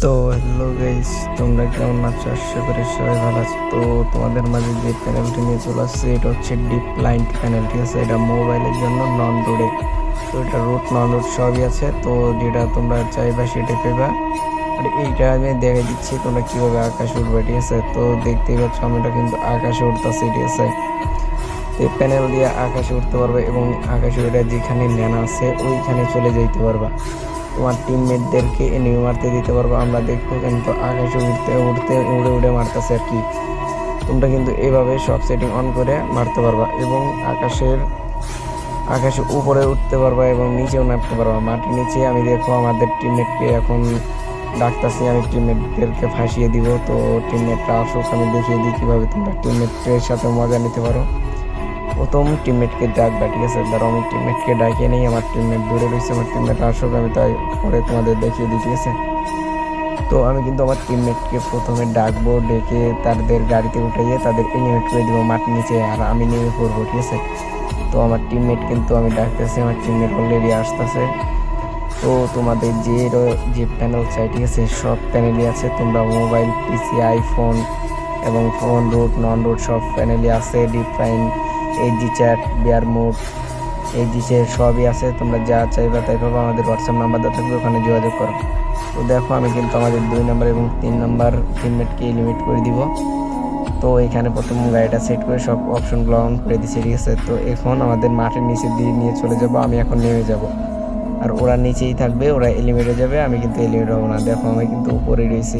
তো hello guys, তোমরা কেমন আছো? আশা করি সবাই ভালো আছে। তো তোমাদের মাঝে যে প্যানেলটি নিয়ে চলে আসছে এটা হচ্ছে ডিপ লাইন প্যানেল, ঠিক আছে? এটা মোবাইলের জন্য নন রোডে। তো এটা রুট নন রুট সবই আছে, তো যেটা তোমরা চাইবা সেটা পেবা। আর এইটা আমি দেখে দিচ্ছি তোমরা কিভাবে আকাশে উঠবে, ঠিক আছে? তো দেখতেই পাচ্ছ আমি এটা কিন্তু আকাশে উঠতেছি, ঠিক আছে? তো এই প্যানেল দিয়ে আকাশে উঠতে পারবে এবং আকাশে উঠে যেখানে নেনা আছে ওইখানে চলে যাইতে পারবা। তোমার টিমমেটদেরকে এনিমি মারতে দিতে পারবো। আমরা দেখবো কিন্তু আকাশে উঠতে উঠতে উড়ে উড়ে মারতেছে আর কি। তোমরা কিন্তু এভাবে সব সেটিং অন করে মারতে পারবা এবং আকাশে উপরে উঠতে পারবা এবং নিচেও নামতে পারবা। মাটির নিচে আমি দেখো আমাদের টিমমেটকে এখন ডাকতাছি, আমি টিমমেটদেরকে ফাঁসিয়ে দিব। তো টিমমেটরা আসুক, আমি দেখিয়ে দিই কীভাবে তোমরা টিমমেটের সাথে মজা নিতে পারো। প্রথম টিমমেটকে ডাকবা, ঠিক আছে? ধরো আমি টিমমেটকে ডাকিয়ে নেই, আমার টিমমেট দূরে রয়েছে, আমার টিমমেট আসুক, আমি তাই পরে তোমাদের দেখিয়ে দিই, ঠিক আছে? তো আমি কিন্তু আমার টিমমেটকে প্রথমে ডাকবো, ডেকে তাদের গাড়িতে উঠাইয়ে তাদের এলিমিনেট করে দিব মাটির নিচে, আর আমি নেমে পড়বো, ঠিক আছে? তো আমার টিমমেট কিন্তু আমি ডাকতেছি, আমার টিমমেট অলরেডি আসতেছে। তো তোমাদের যে প্যানেল চাই, ঠিক আছে? সব প্যানেলই আছে। তোমরা মোবাইল, পিসি, আইফোন এবং ফোন রুট নন রুট সব প্যানেলই আছে। ডিফাইন, এইচজি চ্যাট, বিয়ার মুড, এইচজি চ্যাট সবই আছে। তোমরা যা চাইবা তাই পাবো। আমাদের হোয়াটসঅ্যাপ নাম্বার দেওয়া থাকবে, ওখানে যোগাযোগ করো। তো দেখো আমি কিন্তু আমাদের 2 নাম্বার এবং 3 নাম্বার টিমমেটকে লিমিট করে দিব। তো এখানে প্রথম গাড়িটা সেট করে সব অপশনগুলো অন করে দিচ্ছি, ঠিক আছে? তো এখন আমাদের মাঠের নিচে দিয়ে নিয়ে চলে যাব, আমি এখন নেমে যাব। আর ওরা নিচেই থাকবে, ওরা এলিমিনেট হয়ে যাবে, আমি কিন্তু এলিমিনেট হবো না। দেখো আমি কিন্তু উপরেই রয়েছি।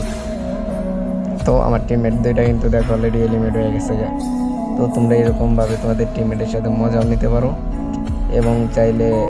তো আমার টিমমেট দুইটা কিন্তু দেখো অলরেডি এলিমিনেট হয়ে গেছে। তো তোমরা এরকমভাবে তোমাদের টিমমেটের সাথে মজাও নিতে পারো এবং চাইলে